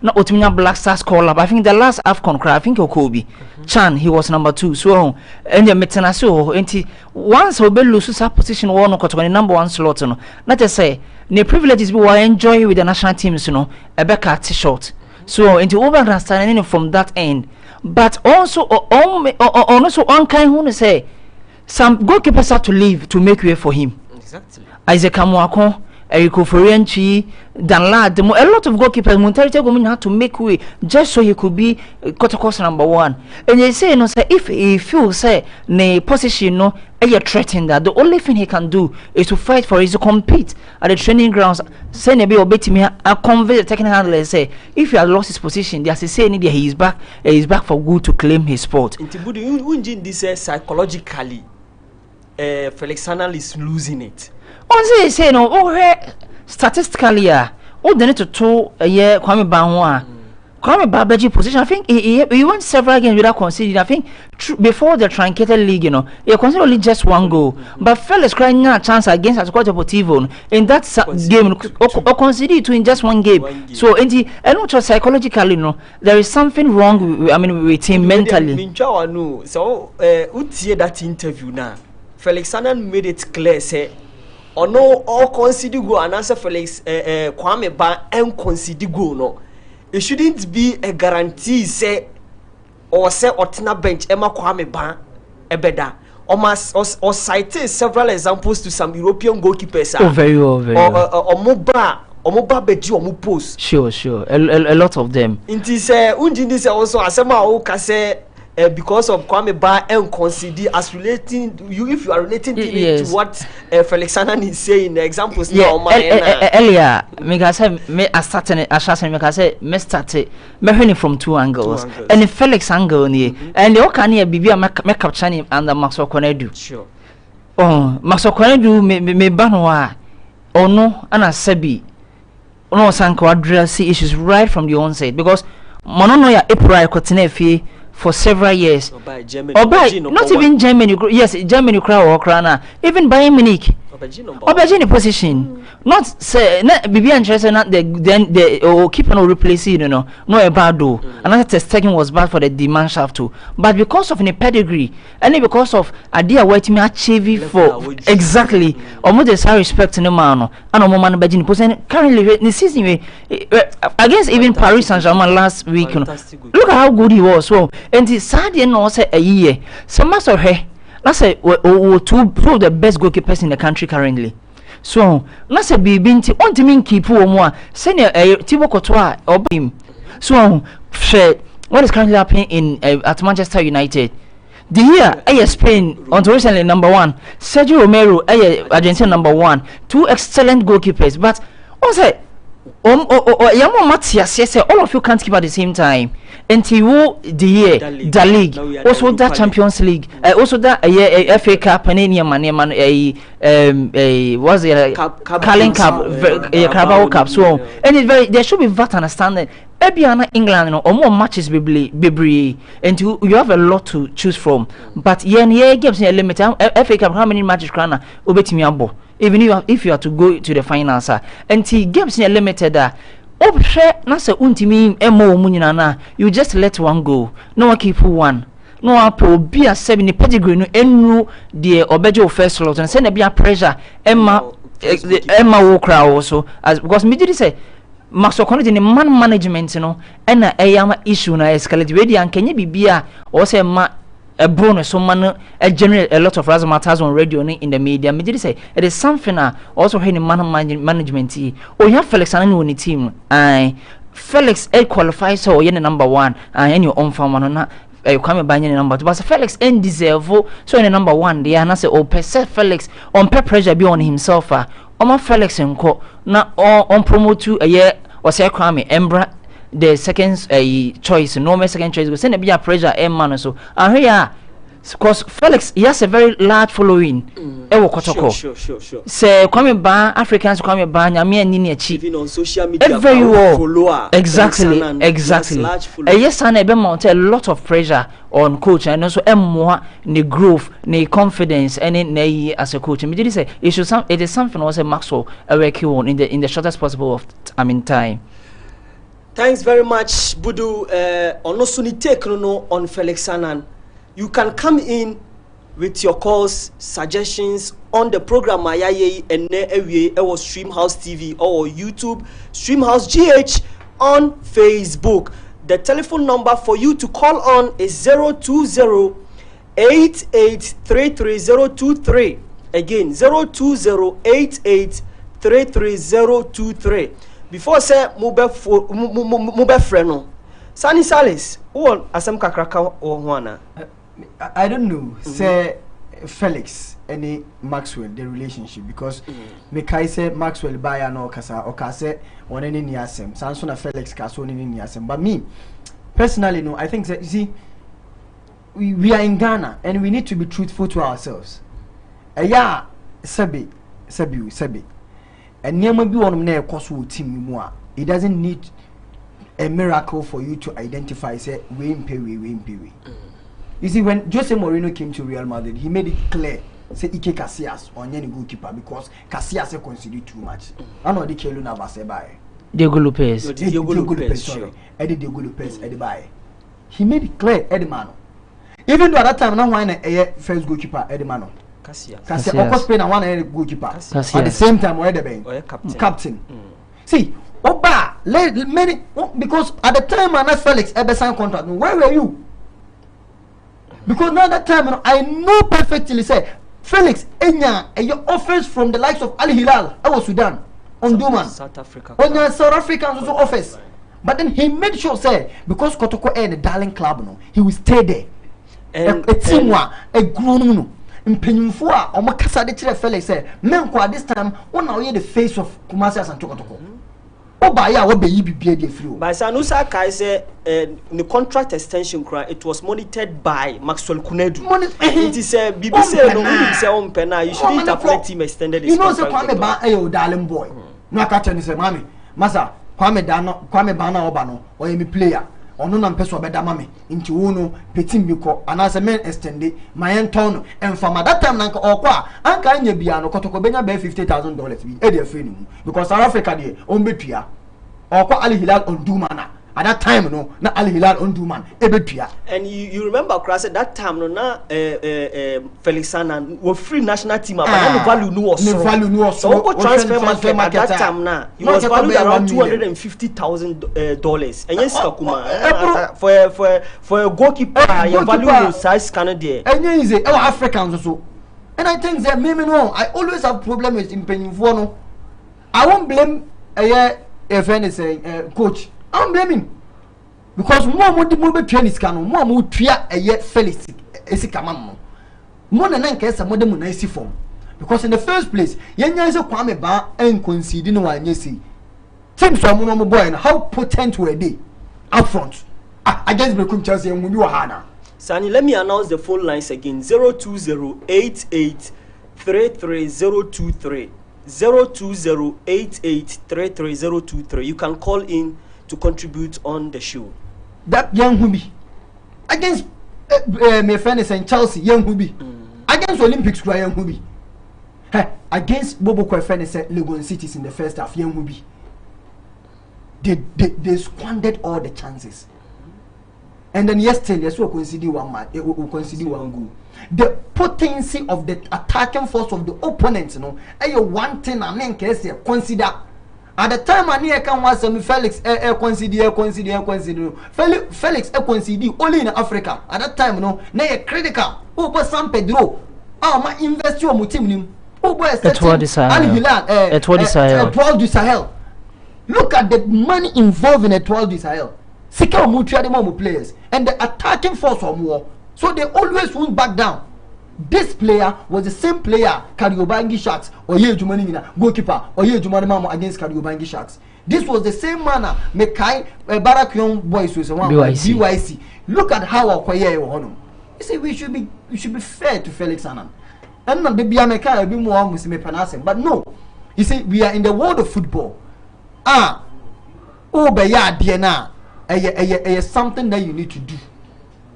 Not Otimina Black Stars call up. I think the last AFCON cry, I think Okobi Chan, he was #2. So and the Metenaso, and once Obe loses that position, one #1 slot. Not to say, the privileges we will enjoy with the national teams, a back at short. So into overstanding from that end, but also on kind who say some goalkeepers have to leave to make way for him. Exactly. Isaac Amuako. Eriko Forianchi, Danlad, a lot of goalkeepers, Monterrey women had to make way just so he could be Kotoko's #1. And they say, if he feels say the position threatened that the only thing he can do is to fight for is to compete at the training grounds. Say maybe obey me a convey the technical handler say if he has lost his position, there's a saying that he is back for good to claim his spot. This psychologically Felix Hanal is losing it. On say statistically, they need to a year Kwame Banwa Kwame Babaji position, I think he won several games without conceding. I think before the truncated league, he conceded only just one goal. But Felix crying a chance against Atletico Deportivo in that game, or conceded to in just one game. So, and not just psychologically, there is something wrong. With him mentally. So, utie that interview now. Felix Sanan made it clear, say, or no, all concede go and answer Felix Kwame Ba and concede go no. It shouldn't be a guarantee, say, or say Otina bench Emma Kwame Ba ebeda. Or cite several examples to some European goalkeepers. Oh, very well, very well. Or Moba Beji or Mupos. Sure. A lot of them. Inti say Unjindi say also asema o kase because of Kwame Ba and consider as relating you if you are relating to what Felix Sanan is saying the examples now earlier me say me start me from two angles. And the Felix angle ni and the can here bibi make capture him under Maxwell Konedu. Sure. Oh, Maxwell Konedu me banwa ono ana sebi ono sanko address issues right from the onset because mono ya April kotinefie for several years. Or by not even Germany. Yes, Germany crowd or crana. Even Bayern Munich. Obajini position. Not say Bibi and Chelsea not the keeper no replace no a bad do. Another test taking was bad for the demand shaft too. But because of the pedigree and because of idea waiting me achieve for exactly almost the high respect in the man and man Bajini position currently the season against even Paris Saint-Germain last week. Look at how good he was. So and the sad no say a year. Some must of her. Let's say two of the best goalkeepers in the country currently. So let's say be binti on to mean keep more senior Thibaut Courtois or him. So what is currently happening in at Manchester United? The year Spain on recently number 1, Sergio Romero Argentina number 1, 2 excellent goalkeepers. But also all of you can't keep at the same time. Until the year, the league, also that Champions League, also that FA Cup, and any man, was the Carling Cup, Carabao Cup. So, and it's very there should be that understanding. Ebiana England or more matches be and you have a lot to choose from. But yeah, games in a limit. FA Cup, how many matches can obey me? Even if you are to go to the finals, and games in a limited. You just let one go. No one keep one. No one be a 70 pedigree no enu the obejo first slot and send a be a pressure Emma Wokra also as because me did say Maxwell Konedu in man management and a issue na escalate ready and can you be or say a bonus so man generate a lot of razzmatazz on radio in the media. Me did say it is something also in man management or you have Felix and on the team Felix qualifies so you're number 1 and your own farm on you come by number 2 but Felix deserve so in the number 1 they are say oh per se Felix on pressure be on himself on Felix and na on promote to a year or say Kwame Embra the second choice, normal second choice, go send a bit of pressure, man, so. And here, because Felix, he has a very large following. Sure. Say, coming back, Africans coming back, I mean, even on social media, very well. Follower, exactly. Yes, and a mount a lot of pressure on coach, and also more the growth, the confidence, and in as a coach. And did say it is something also Maxwell work on in the shortest possible of time. Thanks very much, Budu. Onosuni take on Felix Sanan. You can come in with your calls, suggestions on the program Mayaye and Ewe or Streamhouse TV or YouTube, Streamhouse GH on Facebook. The telephone number for you to call on is 020-8833-023. Again, 020-8833-023. Before say mube freno Sani Salis won asem kakraka o hoana I don't know say Felix any Maxwell the relationship because me kai say Maxwell buy no kasa o ka say one any ni asem sanso na Felix ka so ni asem but me personally no I think that you see we are in Ghana and we need to be truthful to ourselves yeah sabi and never be one of team it doesn't need a miracle for you to identify, say, we. You see, when Jose Mourinho came to Real Madrid, he made it clear, say, Ike Casillas on any goalkeeper because Casillas conceded too much. I know the Kelu Navas by Diego Lopez. Diego Lopez, sorry. Eddie Diego Lopez, Eddie by. He made it clear, Eddie Mano. Even though at that time, no one a first goalkeeper, Eddie Mano. Casillas. Of course, Spain and one goalkeeper. Casillas. At the same time, or Eddie captain. See, Oba, many because at the time, I Felix ever signed contract. Where were you? Because now that time, I know perfectly. Say Felix, your offers from the likes of Al Hilal, I was Sudan, on Duman, South Africa, on your South Africans also offers. But then he made sure, say, because Kotoko the darling club, no, he will stay there. And a team, a grown in Peninfua, or Macassa de Felix said, Menqua this time, one now the face of Kumasi and Tokotoko. By Sanusa Kai said the contract extension cry it was monitored by Maxwell Kunedu. It is a BBC no Pena. You shouldn't have let him extended his contract. You know, Kwame darling boy. No catch say, Mammy, Massa, Kwame Bana Obano, or any player, or no non person better mammy, into Uno, Petim Buko, and as a man extended, my Anton, and from that time, Uncle Okwa, Uncle Yabiano, Kotokobena bay $50,000 be Eddie Freedom, because South Africa, the Ombetria, or Al Hilal on Dumana. At that time, no, not Al Hilal on Duman, Ebetria. And you remember, Crass, at that time, no, na Felix Sanan were free national team, but no value no so transfer market at that time now. He was valued around $250,000. And yes, Kakuma for a goalkeeper, your value is size Canada. And yes, Africans also. And I think that maybe no, I always have problems in paying for no. I won't blame if anything, coach. I'm blaming because more train is canon, more tria a yet Felix is a command. More than 9 cases, more than nice form. Because in the first place, Yanya is a Kwame Bar and conceding one yesi. Teams from Mono boy and how potent were they up front. I guess we could Chelsea and we do Hana. Sani, let me announce the phone lines again 02088330323. 02088330323. You can call in to contribute on the show. That young Hubi against my friends and Chelsea, young Hubi against Olympics, young Hubi against Bobo Kwefenes Legon Cities in the first half, young Hubi. They squandered all the chances, and then yesterday, so consider one man, consider one goal. The potency of the attacking force of the opponents, you know, one thing I mean, consider. At the time, I near can was Felix consider Felix consider only in Africa. At that time, no, nay critical. Over San Pedro. My invest your mutim. Over Etoile du Sahel. Look at the money involved in Etoile du Sahel. Secure Mutual players and the attacking force of war. So they always won't back down. This player was the same player Kariobangi Sharks or Yejumani goalkeeper or Yejumani Mamo against Kariobangi Sharks. This was the same manner Mekai Barakion boys with one BYC. Look at how Okoye Hono. You see, we should be fair to Felix Annan. And not the Biameka be more Muslim Panasem. But no. You see, we are in the world of football. Beya Diana something that you need to do.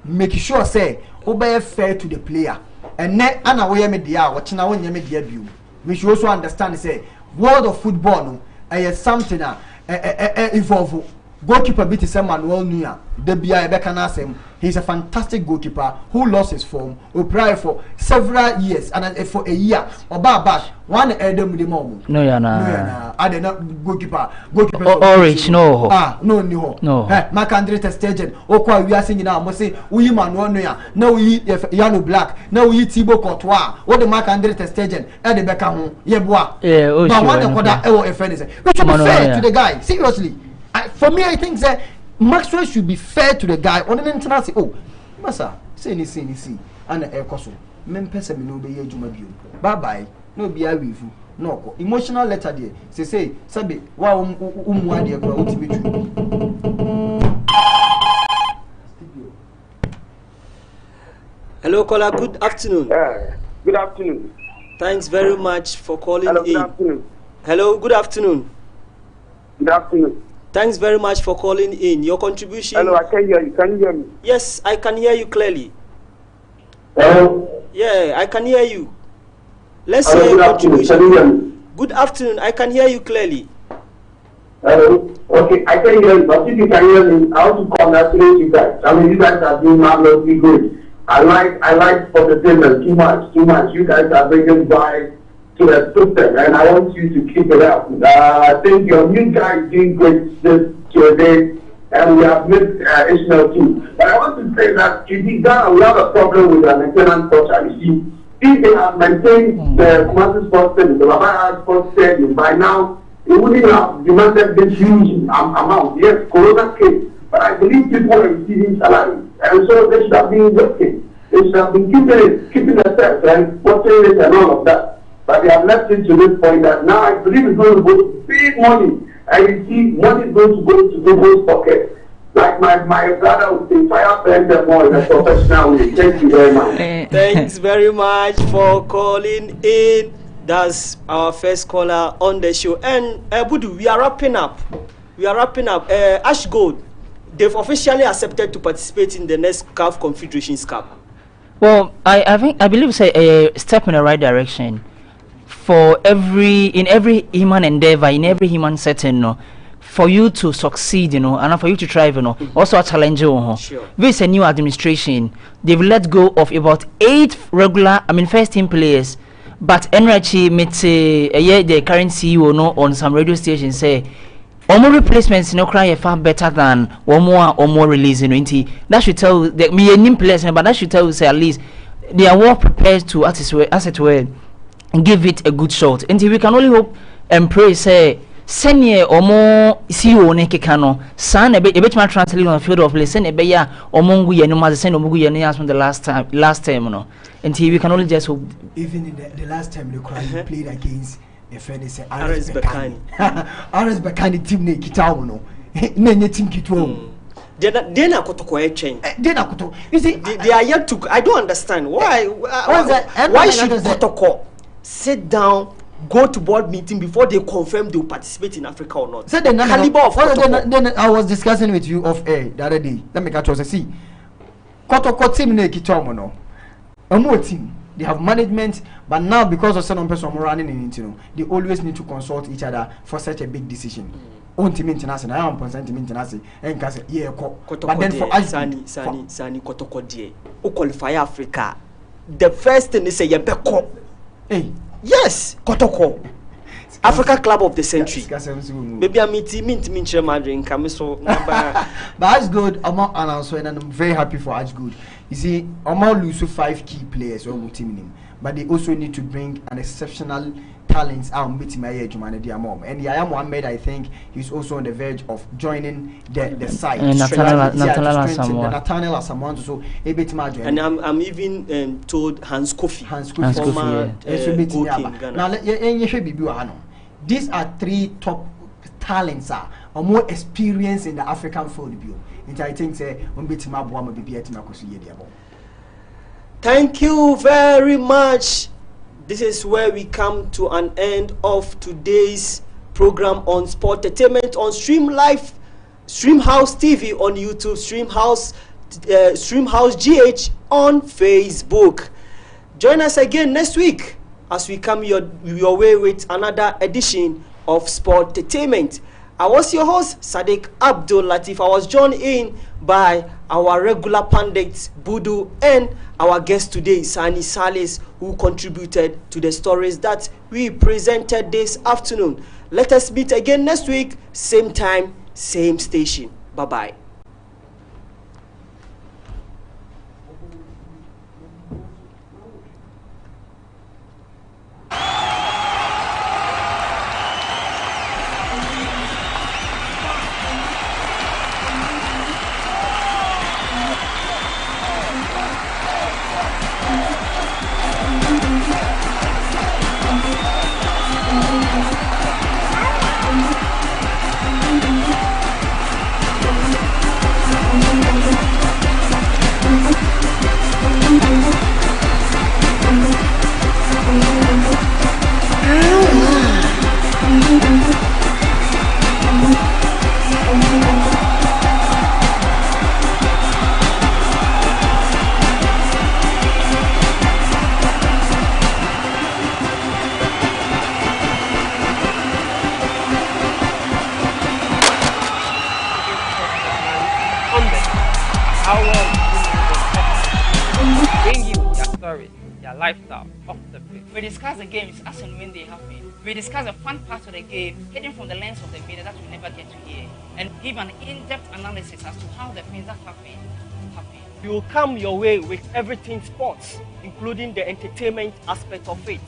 Make sure say obey fair to the player. And then Anna media watching our media view. We should also understand say world of football no something evolve. Goalkeeper beat Manuel Neuer. The BI Bekanasem. He's a fantastic goalkeeper who lost his form, who prior for several years and for a year. Or back one Adam with the mom. No, I did not goalkeeper. Orange, no. No. Mark Andre Testegen. Okwa we are singing now. Must say we Manuel Neuer. Now we Yano Black. Now we Thibaut Courtois. What the Mark Andre Testegen? Eddie Beckham. Yeboah. Yeah. But one of that friend is. We should be fair to the guy. Seriously. For me, I think that Maxwell should be fair to the guy. On the internet, say, "Oh, Massa, say ni, and the air coso. Men person no be juma bio. Bye bye. No be with you. No emotional letter there. Say, sabi wa umwadi ekura utibitu." Hello, caller. Good afternoon. Good afternoon. Thanks very much for calling Hello, in. good afternoon. Hello, good afternoon. Good afternoon. Thanks very much for calling in. Your contribution. Hello, I can hear you. Can you hear me? Yes, I can hear you clearly. Hello. Yeah, I can hear you. Let's Hello, hear your good afternoon. contribution. Can you hear me? Good afternoon. I can hear you clearly. Hello. Okay, I can hear you. But if you can hear me, I want to congratulate you guys. I mean, you guys are doing marvelously good. I like entertainment too much. You guys are bringing by to the system, and I want you to keep it up. I think your new guy is doing great this today, and we have missed Ishmael too. But I want to say that you've got a lot of problem with the maintenance culture. You see, if they have maintained the Kumasi Sports Stadium, the Babaya Sports Stadium, by now, it wouldn't have demanded this huge amount. Yes, Corona came, but I believe people are receiving salaries, and so they should have been working. They should have been keeping themselves and watching it and all of that. But they have left it to this point that now I believe it's going to go to big money, and you see money is going to go to people's pockets. Like my brother would say, fire burn them all in a professional way. Thank you very much. Thanks very much for calling in. That's our first caller on the show. And Budu, we are wrapping up. Ash Gold, they've officially accepted to participate in the next CAF Confederations Cup. Well, I believe it's a step in the right direction for every human endeavor, in every human setting, no, for you to succeed, you know, and for you to thrive, you know, also a challenge. Sure. This is a new administration. They've let go of about 8 first team players. But Enrachi met the current CEO no on some radio stations say more replacements no cry far better than one more release in 20. That should tell the me a players, but that should tell you say at least they are well prepared to as it were give it a good shot. And we can only hope and pray say senior or more CEO ne kekano san a bit man translate on the field of play send a beya or mongu ya no mas send omugu ya from the last time no. And we can only just hope. Even in the last time the crowd played against a friend, they say RS Bekani. RS Bekani team ne kitao no. Ne team kitao. They're not going to change. You see, they are yet to. I don't understand why. Why should Kotoko sit down, go to board meeting before they confirm they will participate in Africa or not? So then, Caliber of Kotoko. Then I was discussing with you off air the other day. Let me catch you. See, Kotoko team ne kitao no. A more team. They have management, but now because of certain person running in it, they always need to consult each other for such a big decision. On team international, I am team international, and can say, yeah, but then for us, Sani Kotoko die, who qualify Africa, the first thing they say, yeah, Beko. Hey, yes, Kotoko. Africa Club of the Century. Maybe I'm meeting Madrid in so. But that's good. I'm not announced, and I'm very happy for Ash Good. You see, Oman lose 5 key players on team, but they also need to bring an exceptional talents out meeting my age man and the I am Mohammed, I think he's also on the verge of joining the side. Nathaniel Asamoah so a bit margin. And I'm even told Hans Kofi. Former Now these are 3 top talents or more experience in the African football. I think thank you very much. This is where we come to an end of today's program on sport entertainment on Streamhouse TV on YouTube, Streamhouse GH on Facebook. Join us again next week as we come your way with another edition of Sport Entertainment. I was your host, Sadiq Abdul Lateef. I was joined in by our regular pundits, Budu, and our guest today, Sani Salis, who contributed to the stories that we presented this afternoon. Let us meet again next week, same time, same station. Bye-bye. how well do you know them off the pitch? Bring you their stories, their lifestyle off the pitch. We discuss the games as and when they happen. We discuss the fun parts of the game hidden from the lens of the media that we never get to hear, and give an in-depth analysis as to how the things that happen. We will come your way with everything sports, including the entertainment aspect of it.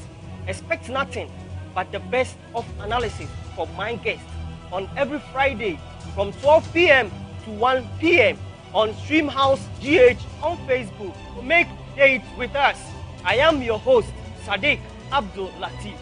Expect nothing but the best of analysis from my guests on every Friday from 12 p.m. to 1 p.m. on Streamhouse GH on Facebook. Make date with us. I am your host, Sadiq Abdul Lateef.